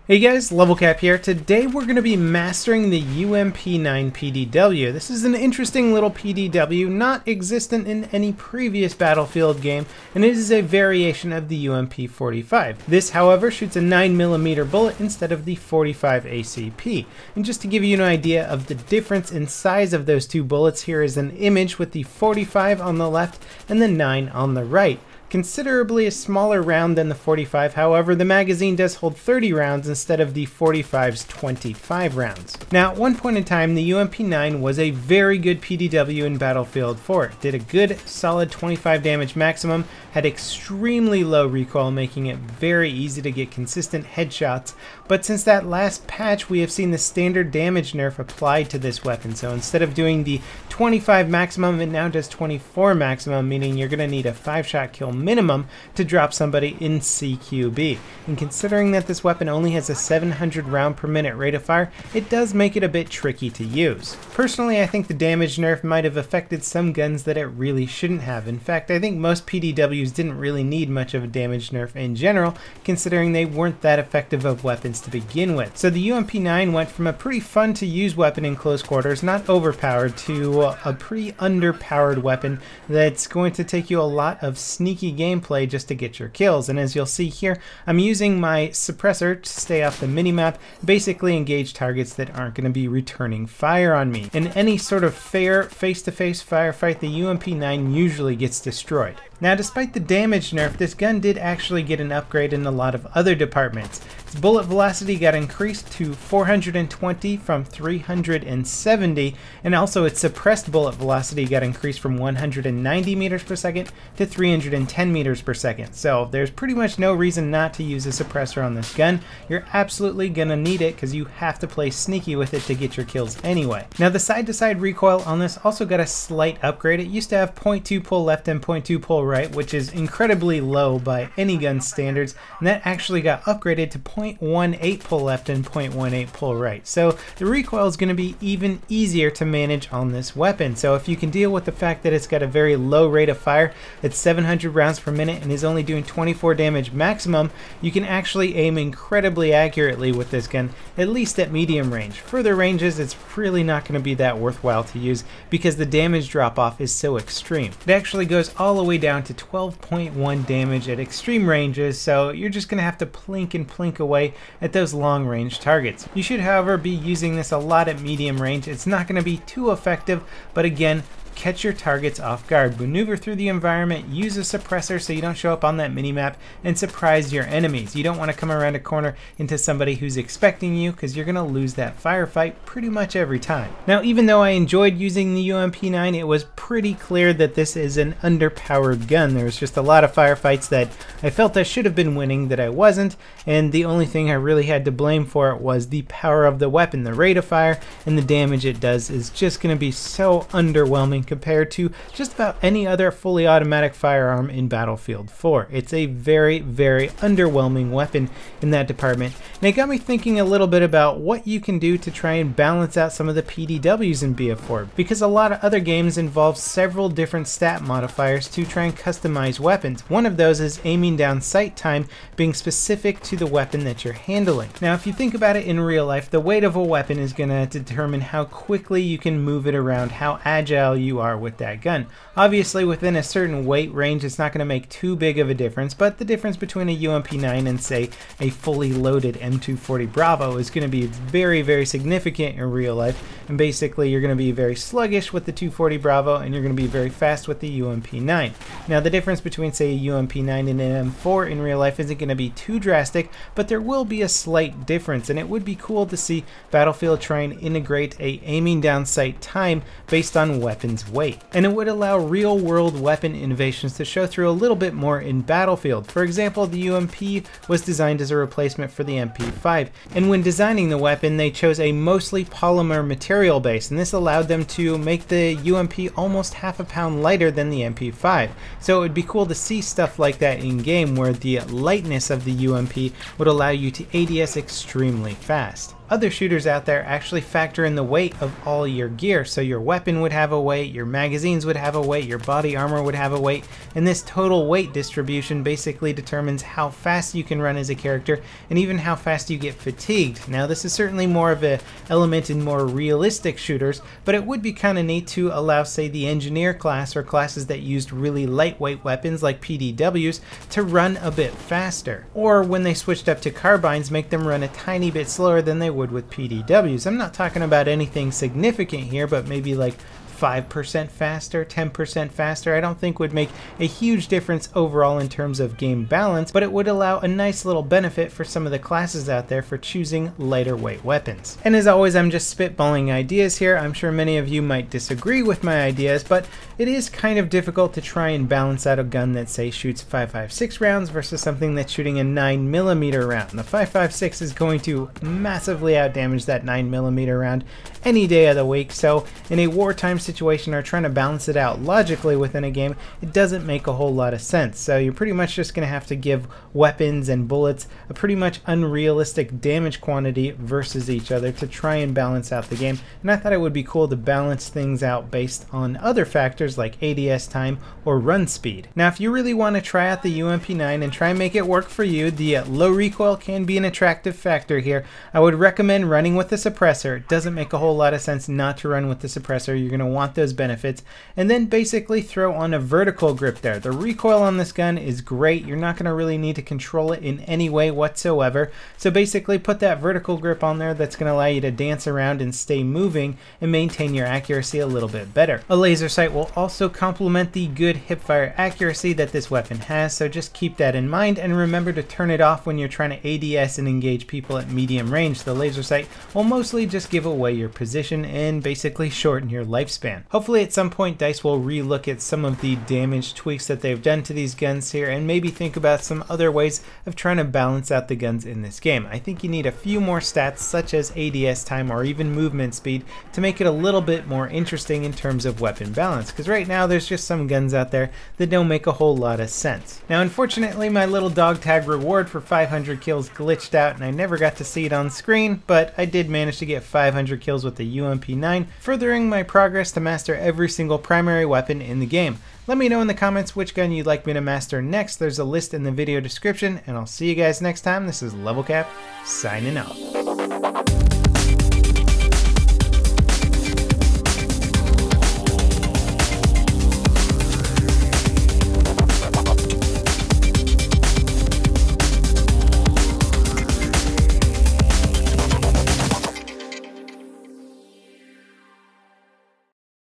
Hey guys, LevelCap here. Today we're going to be mastering the Ump-9 PDW. This is an interesting little PDW not existent in any previous Battlefield game, and it is a variation of the UMP-45. This, however, shoots a 9mm bullet instead of the 45 ACP. And just to give you an idea of the difference in size of those two bullets, here is an image with the 45 on the left and the 9 on the right. Considerably a smaller round than the 45, however, the magazine does hold 30 rounds instead of the 45's 25 rounds. Now, at one point in time, the Ump-9 was a very good PDW in Battlefield 4. It did a good, solid 25 damage maximum, had extremely low recoil, making it very easy to get consistent headshots, but since that last patch, we have seen the standard damage nerf applied to this weapon, so instead of doing the 25 maximum, it now does 24 maximum, meaning you're going to need a 5-shot kill minimum to drop somebody in CQB. And considering that this weapon only has a 700 round per minute rate of fire, it does make it a bit tricky to use. Personally, I think the damage nerf might have affected some guns that it really shouldn't have. In fact, I think most PDWs didn't really need much of a damage nerf in general, considering they weren't that effective of weapons to begin with. So the Ump-9 went from a pretty fun to use weapon in close quarters, not overpowered, to a pretty underpowered weapon that's going to take you a lot of sneaky gameplay just to get your kills. And as you'll see here, I'm using my suppressor to stay off the minimap, basically engage targets that aren't going to be returning fire on me. In any sort of fair face-to-face firefight, the Ump-9 usually gets destroyed. Now, despite the damage nerf, this gun did actually get an upgrade in a lot of other departments. Its bullet velocity got increased to 420 from 370, and also its suppressed bullet velocity got increased from 190 meters per second to 310 meters per second. So there's pretty much no reason not to use a suppressor on this gun. You're absolutely gonna need it because you have to play sneaky with it to get your kills anyway. Now, the side-to-side recoil on this also got a slight upgrade. It used to have 0.2 pull left and 0.2 pull right, which is incredibly low by any gun standards, and that actually got upgraded to 0.18 pull left and 0.18 pull right. So the recoil is going to be even easier to manage on this weapon. So if you can deal with the fact that it's got a very low rate of fire, it's 700 rounds per minute and is only doing 24 damage maximum, you can actually aim incredibly accurately with this gun, at least at medium range. Further ranges, it's really not going to be that worthwhile to use because the damage drop off is so extreme. It actually goes all the way down to 12.1 damage at extreme ranges, so you're just going to have to plink and plink away at those long range targets. You should, however, be using this a lot at medium range. It's not going to be too effective, but again, catch your targets off guard, maneuver through the environment, use a suppressor so you don't show up on that minimap, and surprise your enemies. You don't want to come around a corner into somebody who's expecting you because you're going to lose that firefight pretty much every time. Now, even though I enjoyed using the Ump-9, it was pretty clear that this is an underpowered gun. There was just a lot of firefights that I felt I should have been winning that I wasn't, and the only thing I really had to blame for it was the power of the weapon. The rate of fire and the damage it does is just going to be so underwhelming compared to just about any other fully automatic firearm in Battlefield 4. It's a very, very underwhelming weapon in that department, and it got me thinking a little bit about what you can do to try and balance out some of the PDWs in BF4, because a lot of other games involve several different stat modifiers to try and customize weapons. One of those is aiming down sight time being specific to the weapon that you're handling. Now, if you think about it in real life, the weight of a weapon is going to determine how quickly you can move it around, how agile you are with that gun. Obviously, within a certain weight range, it's not going to make too big of a difference, but the difference between a Ump-9 and, say, a fully loaded M240 Bravo is going to be very, very significant in real life, and basically you're going to be very sluggish with the 240 Bravo, and you're going to be very fast with the Ump-9. Now, the difference between, say, a Ump-9 and an M4 in real life isn't going to be too drastic, but there will be a slight difference, and it would be cool to see Battlefield try and integrate a aiming down sight time based on weapons weight. And it would allow real-world weapon innovations to show through a little bit more in Battlefield. For example, the UMP was designed as a replacement for the MP5, and when designing the weapon, they chose a mostly polymer material base, and this allowed them to make the UMP almost half a pound lighter than the MP5. So it would be cool to see stuff like that in-game, where the lightness of the UMP would allow you to ADS extremely fast. other shooters out there actually factor in the weight of all your gear. So your weapon would have a weight, your magazines would have a weight, your body armor would have a weight, and this total weight distribution basically determines how fast you can run as a character and even how fast you get fatigued. Now this is certainly more of an element in more realistic shooters, but it would be kind of neat to allow, say, the engineer class or classes that used really lightweight weapons like PDWs to run a bit faster. Or when they switched up to Carbines, make them run a tiny bit slower than they would with PDWs. I'm not talking about anything significant here, but maybe like 5% faster, 10% faster. I don't think would make a huge difference overall in terms of game balance, but it would allow a nice little benefit for some of the classes out there for choosing lighter weight weapons. And as always, I'm just spitballing ideas here. I'm sure many of you might disagree with my ideas, but it is kind of difficult to try and balance out a gun that, say, shoots 5.56 rounds versus something that's shooting a 9mm round. The 5.56 is going to massively outdamage that 9mm round any day of the week, so in a wartime situation or trying to balance it out logically within a game, it doesn't make a whole lot of sense. So you're pretty much just going to have to give weapons and bullets a pretty much unrealistic damage quantity versus each other to try and balance out the game. And I thought it would be cool to balance things out based on other factors like ADS time or run speed. Now if you really want to try out the UMP-9 and try and make it work for you, the low recoil can be an attractive factor here. I would recommend running with the suppressor. It doesn't make a whole lot of sense not to run with the suppressor. You're going to want those benefits, and then basically throw on a vertical grip there. The recoil on this gun is great. You're not going to really need to control it in any way whatsoever. So basically put that vertical grip on there that's going to allow you to dance around and stay moving and maintain your accuracy a little bit better. A laser sight will also complement the good hipfire accuracy that this weapon has, so just keep that in mind and remember to turn it off when you're trying to ADS and engage people at medium range. The laser sight will mostly just give away your position and basically shorten your lifespan. Hopefully at some point DICE will re-look at some of the damage tweaks that they've done to these guns here and maybe think about some other ways of trying to balance out the guns in this game. I think you need a few more stats such as ADS time or even movement speed to make it a little bit more interesting in terms of weapon balance, because right now there's just some guns out there that don't make a whole lot of sense. Now unfortunately my little dog tag reward for 500 kills glitched out and I never got to see it on screen, but I did manage to get 500 kills with the UMP-9, furthering my progress to master every single primary weapon in the game. Let me know in the comments which gun you'd like me to master next. There's a list in the video description, and I'll see you guys next time. This is LevelCap, signing off.